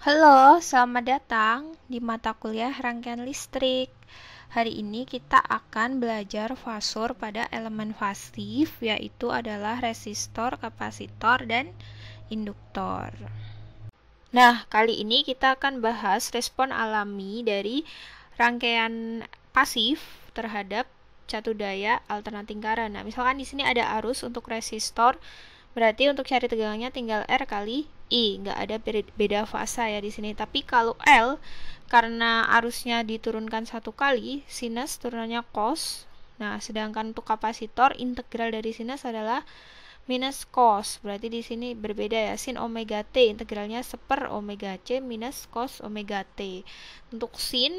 Halo, selamat datang di mata kuliah rangkaian listrik. Hari ini kita akan belajar fasor pada elemen pasif, yaitu adalah resistor, kapasitor, dan induktor. Nah, kali ini kita akan bahas respon alami dari rangkaian pasif terhadap catu daya alternating current. Nah, misalkan di sini ada arus untuk resistor, berarti untuk cari tegangannya tinggal R kali I, nggak ada beda fasa ya di sini. Tapi kalau L, karena arusnya diturunkan satu kali, sinus turunannya cos. Nah, sedangkan untuk kapasitor, integral dari sinus adalah minus cos. Berarti di sini berbeda ya. Sin omega T integralnya 1/, omega C minus cos omega T. Untuk sin,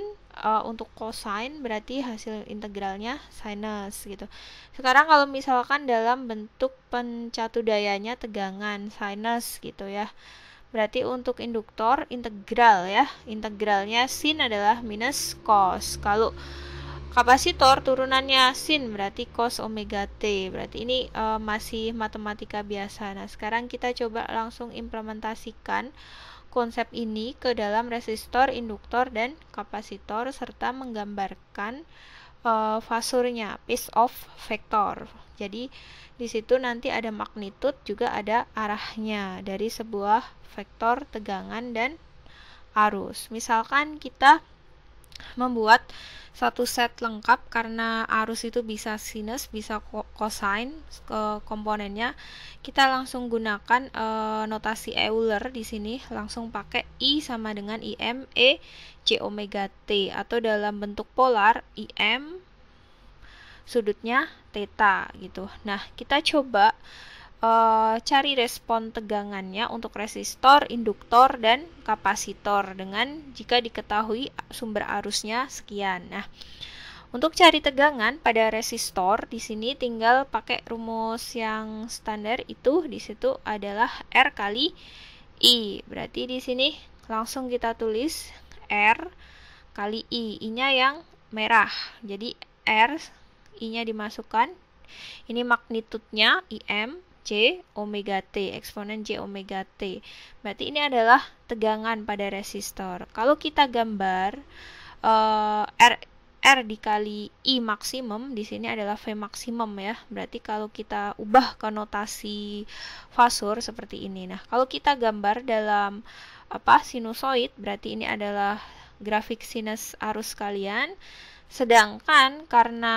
untuk cosine berarti hasil integralnya sinus gitu. Sekarang kalau misalkan dalam bentuk pencatu dayanya tegangan sinus gitu ya. Berarti untuk induktor integral ya. Integralnya sin adalah minus cos. Kalau kapasitor turunannya sin berarti cos omega T. Berarti ini masih matematika biasa. Nah, sekarang kita coba langsung implementasikan konsep ini ke dalam resistor, induktor, dan kapasitor serta menggambarkan fasornya, phase of vector. Jadi di situ nanti ada magnitude, juga ada arahnya dari sebuah vektor tegangan dan arus. Misalkan kita membuat satu set lengkap karena arus itu bisa sinus, bisa cosine ke komponennya. Kita langsung gunakan notasi Euler di sini, langsung pakai I sama dengan IM E J omega T, atau dalam bentuk polar IM sudutnya theta gitu. Nah, kita coba cari respon tegangannya untuk resistor, induktor, dan kapasitor dengan jika diketahui sumber arusnya sekian. Nah, untuk cari tegangan pada resistor di sini tinggal pakai rumus yang standar, itu di situ adalah R kali I. Berarti di sini langsung kita tulis R kali I. I-nya yang merah. Jadi R, I-nya dimasukkan. Ini magnitudenya IM J omega T, eksponen J omega T. Berarti ini adalah tegangan pada resistor. Kalau kita gambar R dikali I maksimum, di sini adalah V maksimum ya. Berarti kalau kita ubah ke notasi fasor seperti ini. Nah, kalau kita gambar dalam sinusoid, berarti ini adalah grafik sinus arus kalian. Sedangkan karena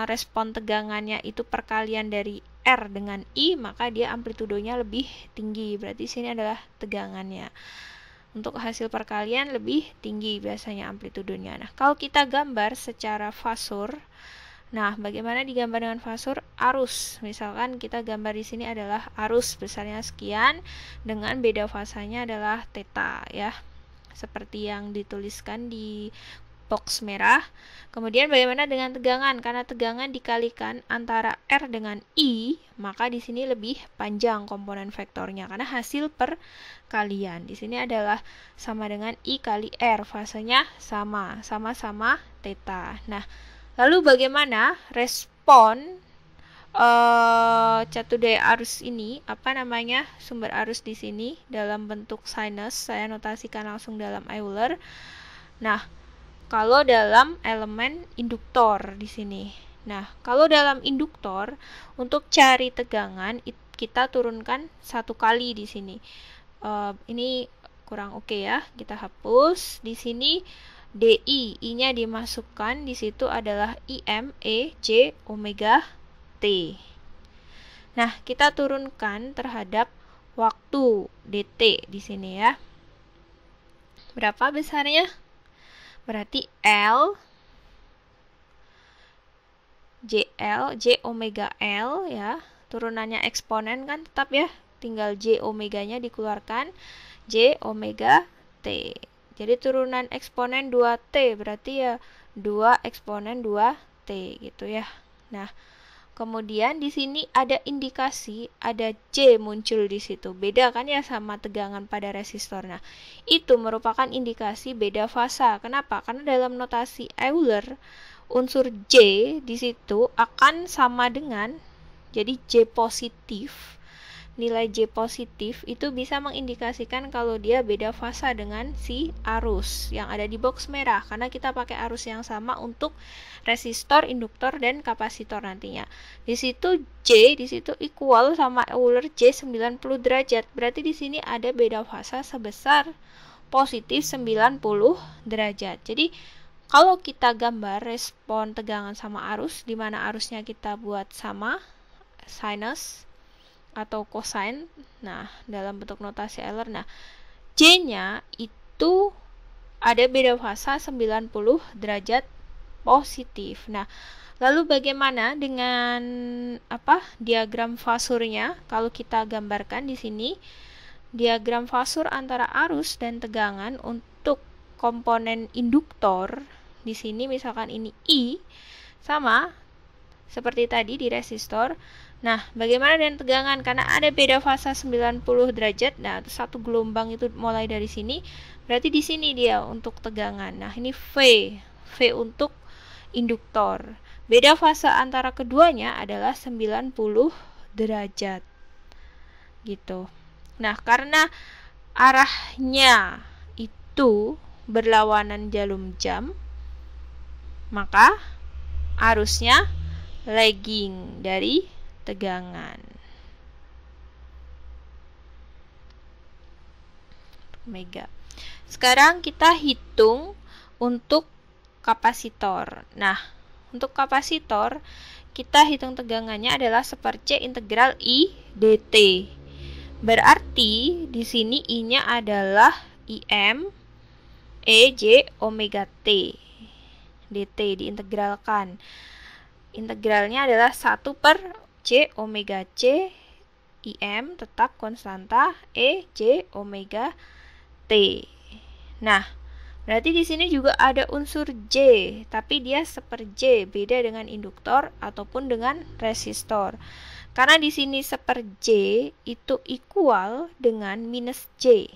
respon tegangannya itu perkalian dari R dengan I, maka dia amplitudonya lebih tinggi. Berarti sini adalah tegangannya. Untuk hasil perkalian lebih tinggi biasanya amplitudonya. Nah, kalau kita gambar secara fasor, nah, bagaimana digambar dengan fasor? Arus. Misalkan kita gambar di sini adalah arus besarnya sekian dengan beda fasanya adalah theta ya. Seperti yang dituliskan di box merah. Kemudian bagaimana dengan tegangan? Karena tegangan dikalikan antara R dengan I, maka di sini lebih panjang komponen vektornya karena hasil perkalian. Di sini adalah sama dengan I kali R, fasenya sama-sama theta. Nah, lalu bagaimana respon catu daya arus ini, sumber arus di sini dalam bentuk sinus, saya notasikan langsung dalam Euler. Nah, kalau dalam elemen induktor di sini. Nah, kalau dalam induktor untuk cari tegangan kita turunkan satu kali di sini. Ini kurang oke ya, kita hapus. Di sini DI, I-nya dimasukkan, di situ adalah IM E J omega T. Nah, kita turunkan terhadap waktu DT di sini ya. Berapa besarnya? Berarti L J omega L ya. Turunannya eksponen kan tetap ya. Tinggal J omeganya dikeluarkan, J omega T. Jadi turunan eksponen 2T berarti ya 2 eksponen 2T gitu ya. Nah, kemudian di sini ada indikasi, ada J muncul di situ. Beda kan ya sama tegangan pada resistor. Nah, itu merupakan indikasi beda fasa. Kenapa? Karena dalam notasi Euler, unsur J di situ akan sama dengan, jadi J positif nilai J positif itu bisa mengindikasikan kalau dia beda fasa dengan si arus yang ada di box merah, karena kita pakai arus yang sama untuk resistor, induktor, dan kapasitor nantinya. Di situ J di situ equal sama Euler J 90 derajat. Berarti di sini ada beda fasa sebesar positif 90 derajat. Jadi kalau kita gambar respon tegangan sama arus, di mana arusnya kita buat sama sinus atau cosine, nah dalam bentuk notasi Euler, nah J-nya itu ada beda fasa 90 derajat positif. Nah, lalu bagaimana dengan diagram fasurnya? Kalau kita gambarkan di sini diagram fasur antara arus dan tegangan untuk komponen induktor, di sini misalkan ini I sama seperti tadi di resistor. Nah, bagaimana dengan tegangan? Karena ada beda fasa 90 derajat. Nah, satu gelombang itu mulai dari sini. Berarti di sini dia untuk tegangan. Nah, ini V untuk induktor. Beda fasa antara keduanya adalah 90 derajat. Gitu. Nah, karena arahnya itu berlawanan jarum jam, maka arusnya lagging dari tegangan. Mega. Sekarang kita hitung untuk kapasitor. Nah, untuk kapasitor kita hitung tegangannya adalah 1/C integral I dt. Berarti di sini I-nya adalah Im Ej omega T. dt diintegralkan. Integralnya adalah 1/C omega C Im tetap konstanta Ej omega T. Nah, berarti di sini juga ada unsur J, tapi dia 1/J, beda dengan induktor ataupun dengan resistor. Karena di sini 1/J itu equal dengan minus J.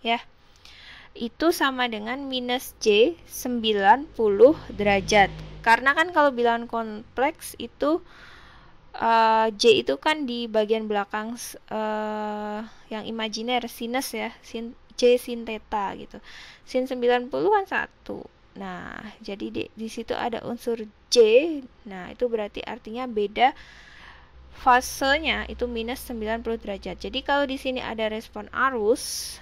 Ya. Itu sama dengan minus J 90 derajat. Karena kan kalau bilangan kompleks itu J itu kan di bagian belakang yang imajiner, sinus ya, J sin theta gitu. Sin 90 kan 1. Nah, jadi di situ ada unsur J. Nah, itu berarti artinya beda fasenya itu minus 90 derajat. Jadi kalau di sini ada respon arus,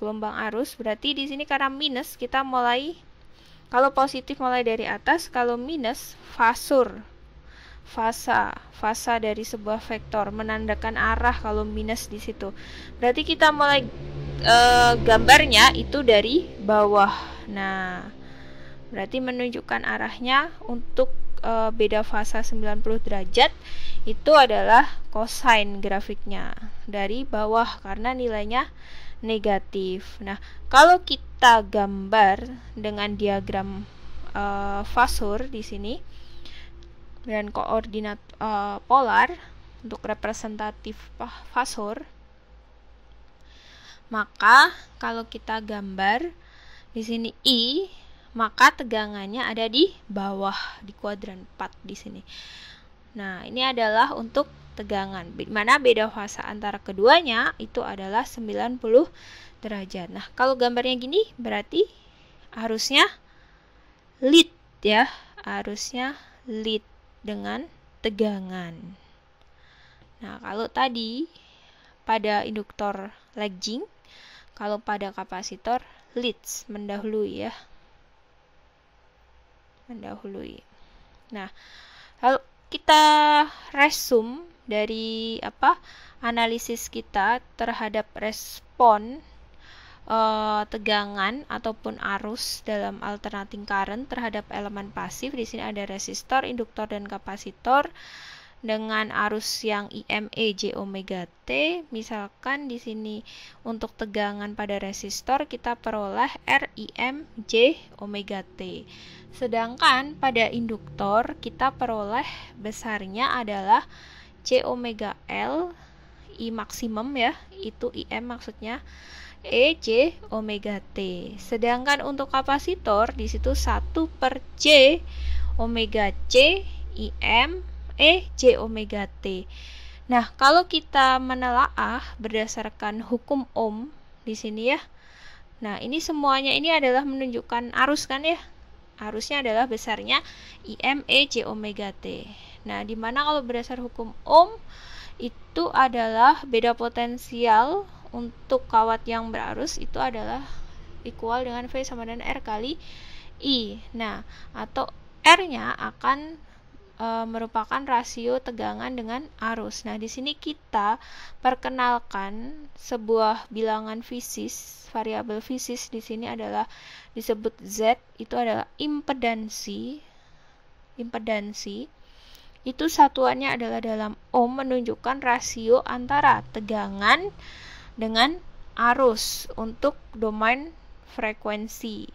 gelombang arus, berarti di sini karena minus kita mulai, kalau positif mulai dari atas, kalau minus fasur. Fasa dari sebuah vektor menandakan arah kalau minus di situ. Berarti kita mulai gambarnya itu dari bawah. Nah, berarti menunjukkan arahnya untuk beda fasa 90 derajat itu adalah cosine grafiknya dari bawah karena nilainya negatif. Nah, kalau kita gambar dengan diagram fasur di sini dan koordinat polar untuk representatif fasor, maka kalau kita gambar di sini I, maka tegangannya ada di bawah di kuadran 4 di sini. Nah, ini adalah untuk tegangan, di mana beda fasa antara keduanya itu adalah 90 derajat. Nah, kalau gambarnya gini berarti arusnya lead ya, arusnya lead dengan tegangan. Nah, kalau tadi pada induktor lagging, kalau pada kapasitor leads, mendahului ya. Mendahului. Nah, lalu kita resume dari analisis kita terhadap respon tegangan ataupun arus dalam alternating current terhadap elemen pasif. Di sini ada resistor, induktor, dan kapasitor dengan arus yang Im Ej omega T. Misalkan di sini untuk tegangan pada resistor kita peroleh Rim J omega T. Sedangkan pada induktor kita peroleh besarnya adalah C omega L I maksimum ya, itu Im maksudnya Ej omega T. Sedangkan untuk kapasitor di situ 1/C omega C Im Ej omega T. Nah, kalau kita menelaah berdasarkan hukum Ohm di sini ya. Nah, ini semuanya ini adalah menunjukkan arus kan ya. Arusnya adalah besarnya IM E J omega T. Nah, dimana kalau berdasar hukum Ohm itu adalah beda potensial untuk kawat yang berarus itu adalah equal dengan V sama dengan R kali I. Nah, atau R-nya akan merupakan rasio tegangan dengan arus. Nah, di sini kita perkenalkan sebuah bilangan fisis, variabel fisis di sini adalah disebut Z, itu adalah impedansi. Itu satuannya adalah dalam ohm, menunjukkan rasio antara tegangan dengan arus untuk domain frekuensi.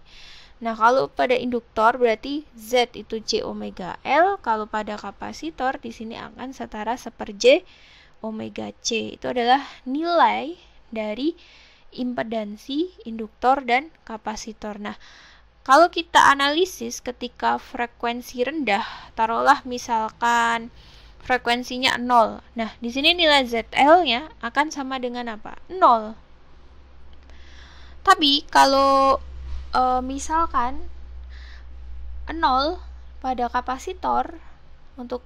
Nah, kalau pada induktor berarti Z itu J omega L, kalau pada kapasitor di sini akan setara seper-J omega C. Itu adalah nilai dari impedansi induktor dan kapasitor. Nah, kalau kita analisis ketika frekuensi rendah, taruhlah misalkan frekuensinya 0. Nah, di sini nilai ZL-nya akan sama dengan apa? 0. Tapi kalau misalkan 0 pada kapasitor untuk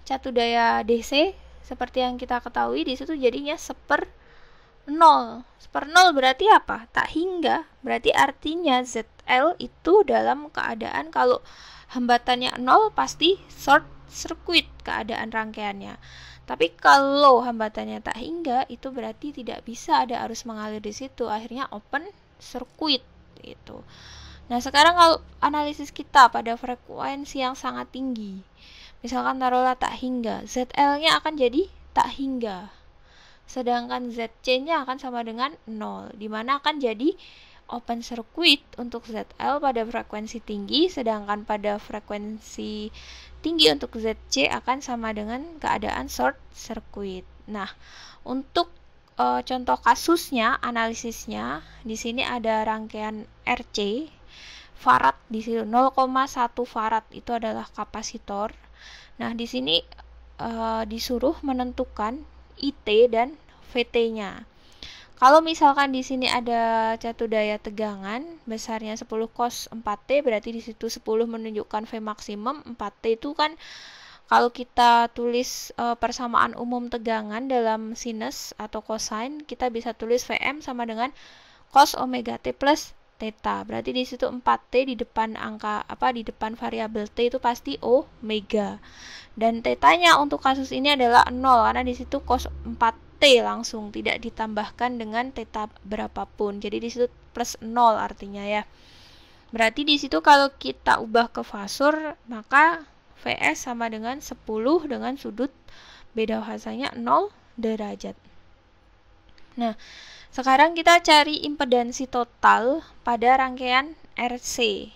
catu daya DC seperti yang kita ketahui di situ jadinya seper 0. Seper 0 berarti apa? Tak hingga. Berarti artinya ZL itu dalam keadaan kalau hambatannya 0 pasti short circuit keadaan rangkaiannya. Tapi kalau hambatannya tak hingga itu berarti tidak bisa ada arus mengalir di situ. Akhirnya open circuit gitu. Nah, sekarang kalau analisis kita pada frekuensi yang sangat tinggi. Misalkan taruhlah tak hingga, ZL-nya akan jadi tak hingga. Sedangkan ZC-nya akan sama dengan 0, dimana akan jadi open circuit untuk ZL pada frekuensi tinggi, sedangkan pada frekuensi tinggi untuk ZC akan sama dengan keadaan short circuit. Nah, untuk contoh kasusnya, analisisnya, di sini ada rangkaian RC, farad di sini 0,1 farad itu adalah kapasitor. Nah, di sini disuruh menentukan IT dan VT-nya. Kalau misalkan di sini ada catu daya tegangan besarnya 10 cos 4T, berarti di situ 10 menunjukkan V maksimum, 4T itu kan kalau kita tulis persamaan umum tegangan dalam sinus atau cosine, kita bisa tulis Vm sama dengan cos omega T plus theta. Berarti di situ 4T di depan angka di depan variabel T itu pasti omega. Dan tetanya untuk kasus ini adalah 0 karena di situ cos 4T langsung, tidak ditambahkan dengan theta berapapun. Jadi di situ plus 0 artinya ya. Berarti di situ kalau kita ubah ke fasor, maka Vs sama dengan 10 dengan sudut beda fasanya 0 derajat. Nah, sekarang kita cari impedansi total pada rangkaian RC.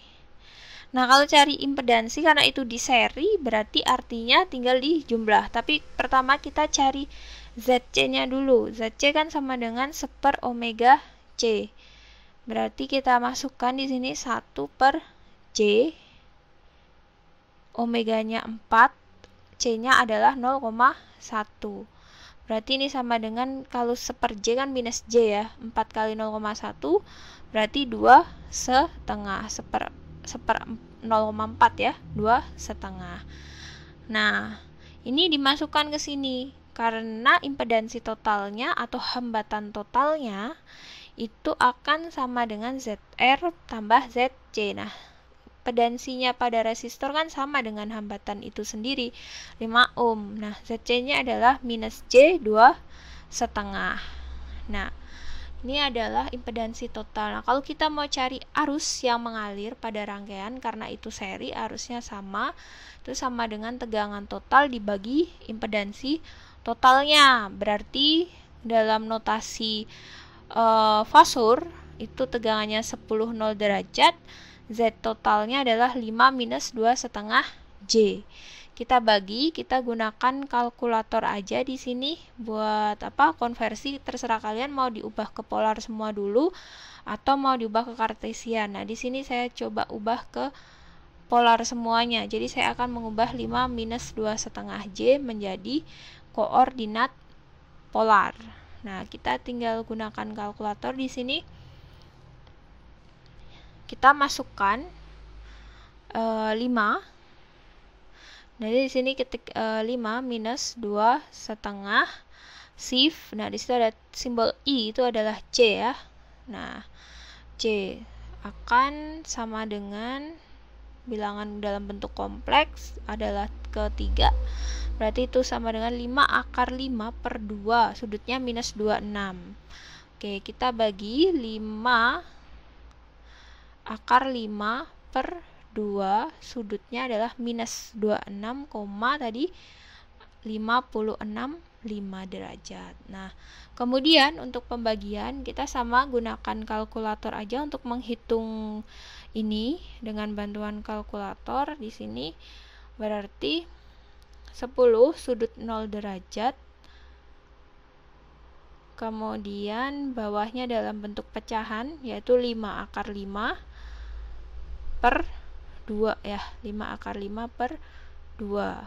Nah, kalau cari impedansi karena itu di seri, berarti artinya tinggal dijumlah. Tapi pertama kita cari ZC-nya dulu. ZC kan sama dengan seper omega C. Berarti kita masukkan di sini 1 per J. Omeganya 4, C-nya adalah 0,1. Berarti ini sama dengan kalau seper J kan minus J ya. 4 kali 0,1 berarti 2 setengah. Seper 0,4 ya, 2,5. Nah, ini dimasukkan ke sini karena impedansi totalnya atau hambatan totalnya itu akan sama dengan ZR tambah ZC. Nah, impedansinya pada resistor kan sama dengan hambatan itu sendiri, 5 ohm. Nah, ZC-nya adalah minus J 2,5. Nah, ini adalah impedansi total. Nah, kalau kita mau cari arus yang mengalir pada rangkaian, karena itu seri, arusnya sama, itu sama dengan tegangan total dibagi impedansi totalnya. Berarti dalam notasi fasor, itu tegangannya 10 0 derajat, Z totalnya adalah 5 minus 2,5 J. Kita bagi, kita gunakan kalkulator aja di sini buat konversi, terserah kalian mau diubah ke polar semua dulu atau mau diubah ke kartesian. Nah, di sini saya coba ubah ke polar semuanya. Jadi saya akan mengubah 5 minus 2,5 J menjadi koordinat polar. Nah, kita tinggal gunakan kalkulator di sini. Kita masukkan 5. Nah, di sini ketik 5 minus 2,5 shift. Nah, di situ ada simbol I, itu adalah C ya. Nah, C akan sama dengan bilangan dalam bentuk kompleks adalah ketiga. Berarti itu sama dengan 5 akar 5 per 2. Sudutnya minus 26. Oke, kita bagi 5 akar 5 per 2. Sudutnya adalah minus 26, tadi 56,5 derajat. Nah, kemudian untuk pembagian kita sama gunakan kalkulator aja untuk menghitung ini dengan bantuan kalkulator. Di sini berarti 10 sudut 0 derajat. Kemudian bawahnya dalam bentuk pecahan yaitu 5 akar 5 per 2 ya, 5 akar 5 per 2.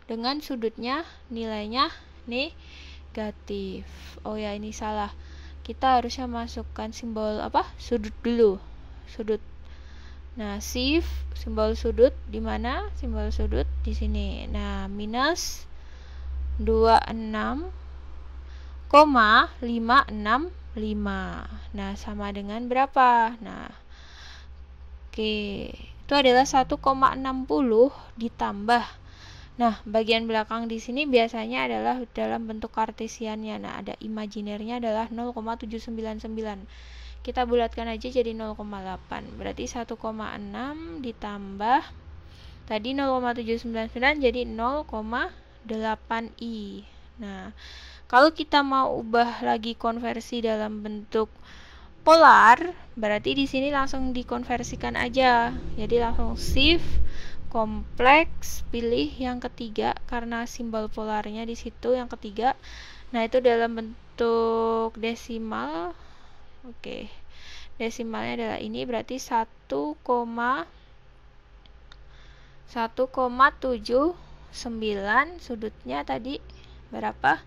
Dengan sudutnya nilainya negatif. Oh ya, ini salah. Kita harusnya masukkan simbol sudut dulu. Sudut. Nah, shift simbol sudut di mana? Simbol sudut di sini. Nah, minus 26,565. Nah, sama dengan berapa? Nah, oke, itu adalah 1,60 ditambah. Nah, bagian belakang di sini biasanya adalah dalam bentuk kartesiannya. Nah, ada imajinernya adalah 0,799. Kita bulatkan aja jadi 0,8. Berarti 1,6 ditambah tadi 0,799 jadi 0,8i. Nah, kalau kita mau ubah lagi konversi dalam bentuk polar, berarti di sini langsung dikonversikan aja. Jadi langsung shift kompleks, pilih yang ketiga karena simbol polarnya di situ yang ketiga. Nah, itu dalam bentuk desimal. Oke. Desimalnya adalah ini, berarti 1,79. Sudutnya tadi berapa?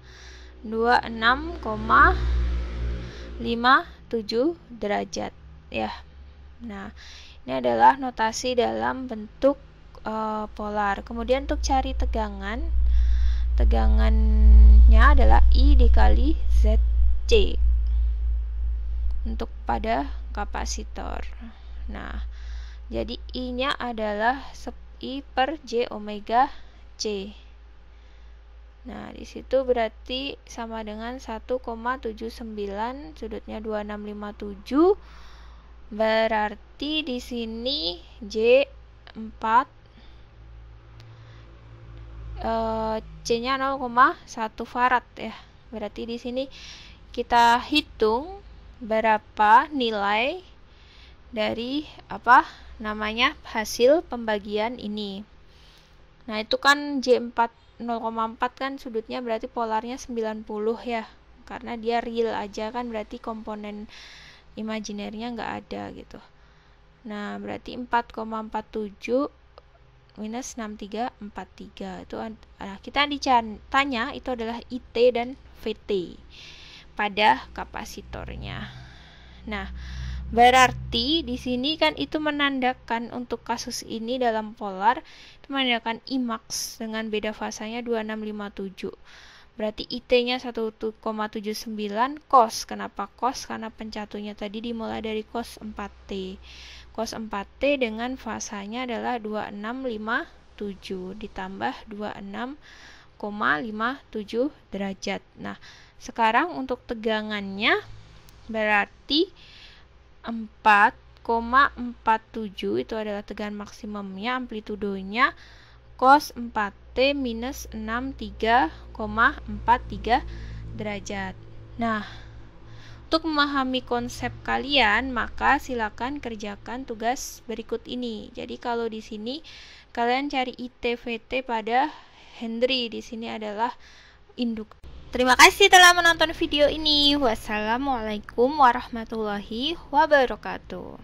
26,57 derajat ya. Nah, ini adalah notasi dalam bentuk polar. Kemudian untuk cari tegangannya adalah I dikali ZC untuk pada kapasitor. Nah, jadi I-nya adalah I per J omega C. Nah, di situ berarti sama dengan 1,79, sudutnya 2657. Berarti di sini J4 C-nya 0,1 farad ya. Berarti di sini kita hitung berapa nilai dari hasil pembagian ini. Nah, itu kan J4 0,4 kan sudutnya berarti polarnya 90 ya. Karena dia real aja kan, berarti komponen imajinernya nggak ada gitu. Nah, berarti 4,47 minus 6343 itu kita ditanya itu adalah IT dan VT pada kapasitornya. Nah, berarti di sini kan itu menandakan untuk kasus ini dalam polar itu menandakan IMAX dengan beda fasanya 2657. Berarti IT-nya 1,79 cos. Kenapa cos? Karena pencatunya tadi dimulai dari cos 4T. Cos 4T dengan fasanya adalah 2657 ditambah 26,57 derajat. Nah, sekarang untuk tegangannya berarti 4,47 itu adalah tegangan maksimumnya, amplitudonya cos 4T minus 63,43 derajat. Nah, untuk memahami konsep kalian, maka silakan kerjakan tugas berikut ini. Jadi kalau di sini kalian cari ITVT pada Henry, di sini adalah induk. Terima kasih telah menonton video ini. Wassalamualaikum warahmatullahi wabarakatuh.